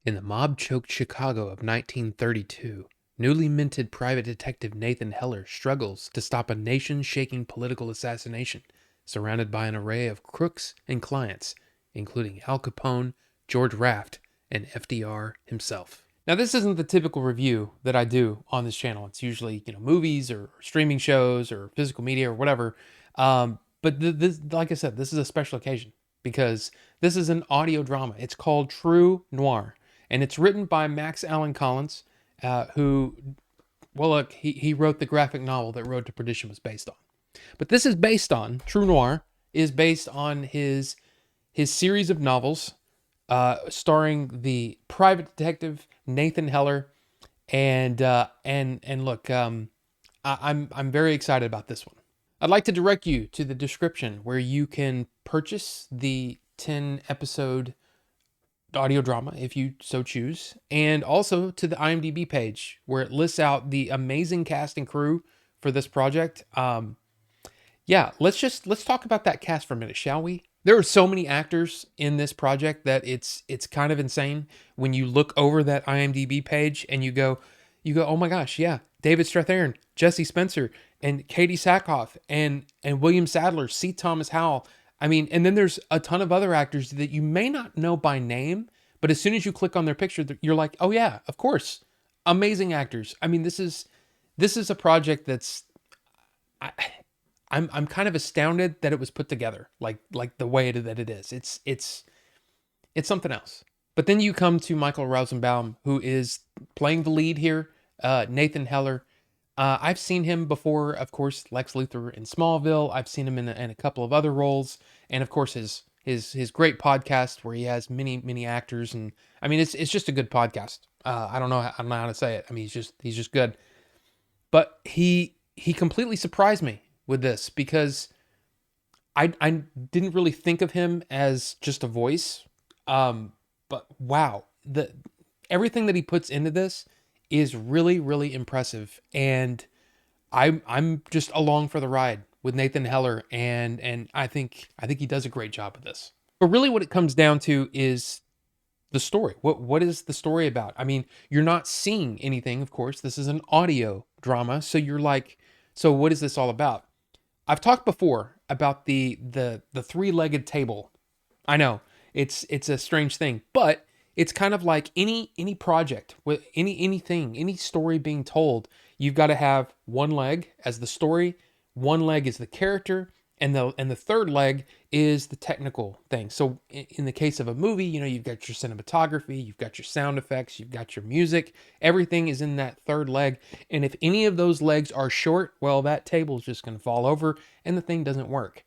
In the mob-choked Chicago of 1932, newly minted private detective Nathan Heller struggles to stop a nation-shaking political assassination, surrounded by an array of crooks and clients, including Al Capone, George Raft, and FDR himself. Now, this isn't the typical review that I do on this channel. It's usually, movies or streaming shows or physical media or whatever. But this, like I said, this is a special occasion because this is an audio drama. It's called True Noir, and it's written by Max Allan Collins, who, well, look, he wrote the graphic novel that Road to Perdition was based on. But this is based on True Noir is based on his series of novels, starring the private detective Nathan Heller, and look, I'm very excited about this one. I'd like to direct you to the description where you can purchase the 10 episode audio drama if you so choose, and also to the IMDb page where it lists out the amazing cast and crew for this project. Yeah, let's talk about that cast for a minute, shall we? There are so many actors in this project that it's kind of insane when you look over that IMDb page and you go, oh my gosh, yeah, David Strathairn, Jesse Spencer, and Katie Sackhoff, and William Sadler, C. Thomas Howell. I mean, and then there's a ton of other actors that you may not know by name, but as soon as you click on their picture, you're like, oh yeah, of course, amazing actors. I mean, this is a project that's I, I'm kind of astounded that it was put together like the way that it is. It's something else. But then you come to Michael Rosenbaum, who is playing the lead here, Nathan Heller. I've seen him before, of course, Lex Luthor in Smallville. I've seen him in a couple of other roles, and of course his great podcast where he has many actors, and I mean it's just a good podcast. I don't know how to say it. I mean he's just good. But he completely surprised me with this because I didn't really think of him as just a voice. But wow, the everything that he puts into this is really impressive, and I'm just along for the ride with Nathan Heller, and I think he does a great job of this. But really, what it comes down to is the story. What is the story about? I mean, you're not seeing anything, of course. This is an audio drama, so you're like, so what is this all about? I've talked before about the three-legged table. I know it's a strange thing, but it's kind of like any project with any story being told. You've got to have one leg as the story, one leg is the character, and the third leg is the technical thing. So in the case of a movie, you've got your cinematography, you've got your sound effects, you've got your music. Everything is in that third leg. And if any of those legs are short, well, that table is just going to fall over and the thing doesn't work.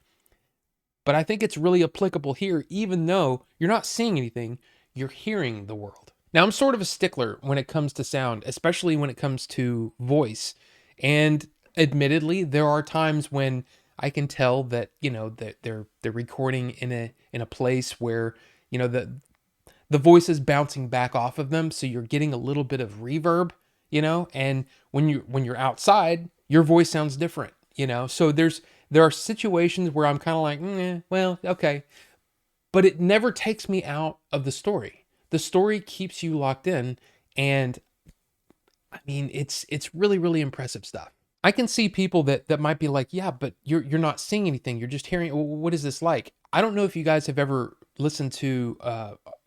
But I think it's really applicable here, even though you're not seeing anything, you're hearing the world. Now, I'm sort of a stickler when it comes to sound, especially when it comes to voice. And admittedly, there are times when I can tell that, that they're recording in a place where, the voice is bouncing back off of them, so you're getting a little bit of reverb, and when you're outside, your voice sounds different, So there are situations where I'm kind of like, well, okay, but it never takes me out of the story. The story keeps you locked in, and I mean, it's really impressive stuff. I can see people that might be like, yeah, but you're not seeing anything. You're just hearing. What is this like? I don't know if you guys have ever listened to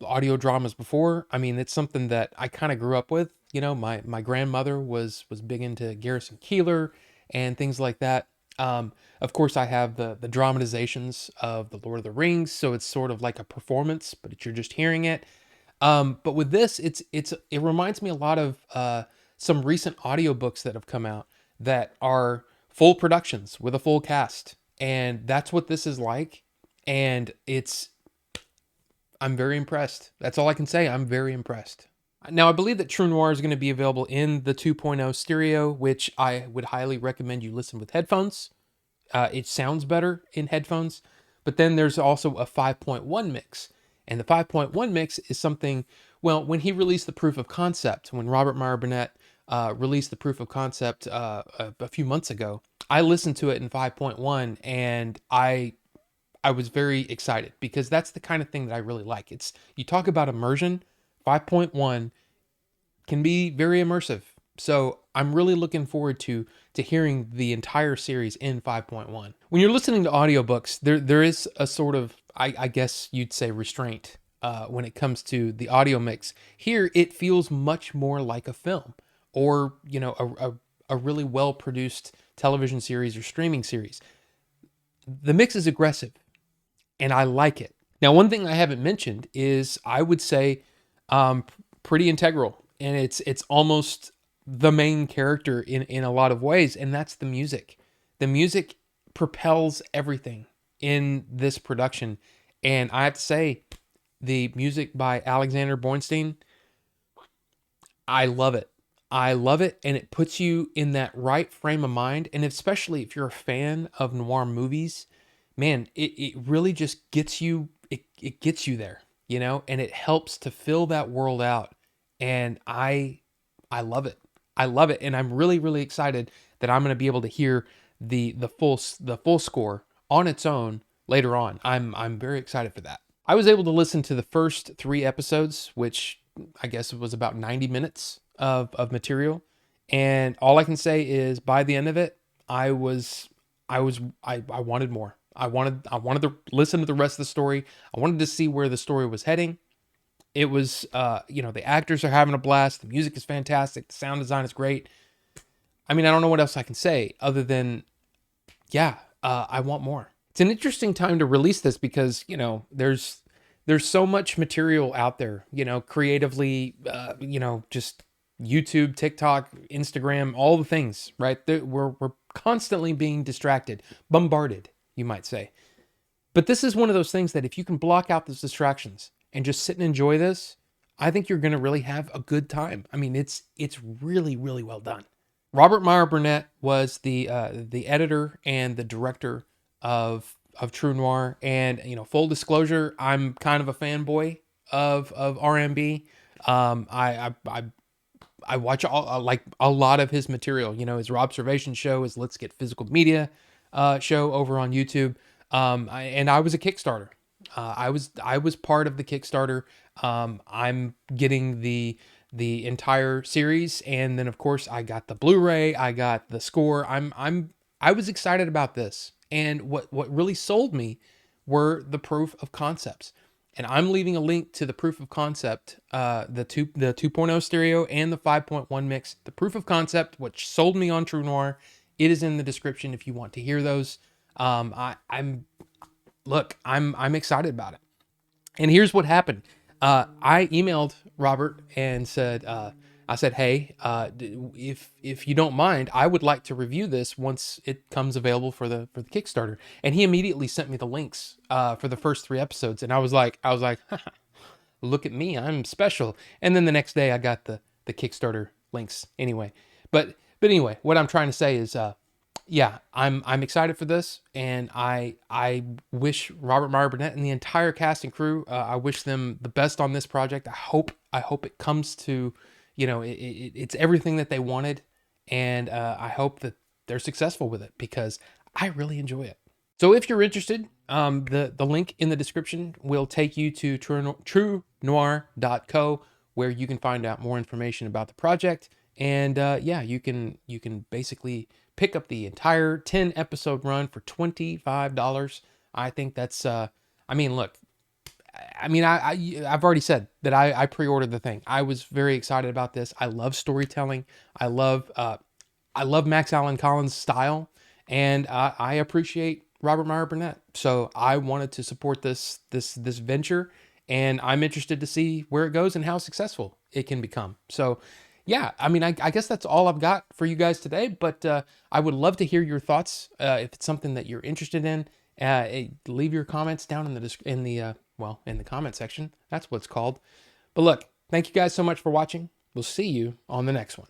audio dramas before. I mean, it's something that I kind of grew up with. My grandmother was big into Garrison Keillor and things like that. Of course, I have the dramatizations of the Lord of the Rings, so it's sort of like a performance, but you're just hearing it. But with this, it reminds me a lot of some recent audiobooks that have come out that are full productions with a full cast, and that's what this is like. And I'm very impressed. That's all I can say. I'm very impressed. Now, I believe that True Noir is going to be available in the 2.0 stereo, which I would highly recommend you listen with headphones. It sounds better in headphones. But then there's also a 5.1 mix. And the 5.1 mix is something, well, when he released the proof of concept, when Robert Meyer Burnett released the proof of concept a few months ago, I listened to it in 5.1, and I was very excited because that's the kind of thing that I really like. You talk about immersion. 5.1 can be very immersive. So I'm really looking forward to hearing the entire series in 5.1. When you're listening to audiobooks, there is a sort of, I guess you'd say, restraint when it comes to the audio mix. Here, it feels much more like a film, or a really well produced television series or streaming series. The mix is aggressive, and I like it. Now, one thing I haven't mentioned is, I would say, pretty integral, and it's almost the main character in a lot of ways, and that's the music. The music propels everything in this production, and I have to say, the music by Alexander Bornstein, I love it. I love it, and it puts you in that right frame of mind, and especially if you're a fan of noir movies, man, it really just gets you, it gets you there, and it helps to fill that world out, and I love it. I love it, and I'm really, really excited that I'm going to be able to hear the full score on its own later on. I'm very excited for that. I was able to listen to the first 3 episodes, which I guess it was about 90 minutes of material. And all I can say is, by the end of it, I wanted more. I wanted to listen to the rest of the story. I wanted to see where the story was heading. It was, the actors are having a blast. The music is fantastic. The sound design is great. I mean, I don't know what else I can say other than, yeah, I want more. It's an interesting time to release this because, there's so much material out there, creatively, just YouTube, TikTok, Instagram, all the things, right? We're constantly being distracted, bombarded, you might say. But this is one of those things that if you can block out those distractions and just sit and enjoy this, I think you're going to really have a good time. I mean, it's really, really well done. Robert Meyer Burnett was the editor and the director of True Noir, and full disclosure, I'm kind of a fanboy of RMB. I watch like a lot of his material. His Raw Observation show, his Let's Get Physical Media show over on YouTube. And I was a Kickstarter. I was part of the Kickstarter. I'm getting the entire series, and then of course I got the Blu-ray. I got the score. I was excited about this, and what really sold me were the proof of concepts. And I'm leaving a link to the proof of concept, the 2.0 stereo and the 5.1 mix. The proof of concept, which sold me on True Noir, it is in the description if you want to hear those. I'm excited about it. And here's what happened. I emailed Robert and said, hey, if you don't mind, I would like to review this once it comes available for the Kickstarter. And he immediately sent me the links for the first 3 episodes, and I was like, look at me, I'm special. And then the next day, I got the Kickstarter links anyway. But anyway, what I'm trying to say is, yeah, I'm excited for this, and I wish Robert Meyer Burnett and the entire cast and crew, I wish them the best on this project. I hope it comes to, it's everything that they wanted, and I hope that they're successful with it because I really enjoy it. So if you're interested, the link in the description will take you to truenoir.co, where you can find out more information about the project. And yeah, you can basically pick up the entire 10 episode run for $25. I think that's, I mean, look, I've already said that I pre-ordered the thing. I was very excited about this. I love storytelling. I love Max Allan Collins' style, and I appreciate Robert Meyer Burnett. So I wanted to support this venture, and I'm interested to see where it goes and how successful it can become. So yeah, I mean, I guess that's all I've got for you guys today, but I would love to hear your thoughts. If it's something that you're interested in, leave your comments down in the comment section. That's what it's called. But look, thank you guys so much for watching. We'll see you on the next one.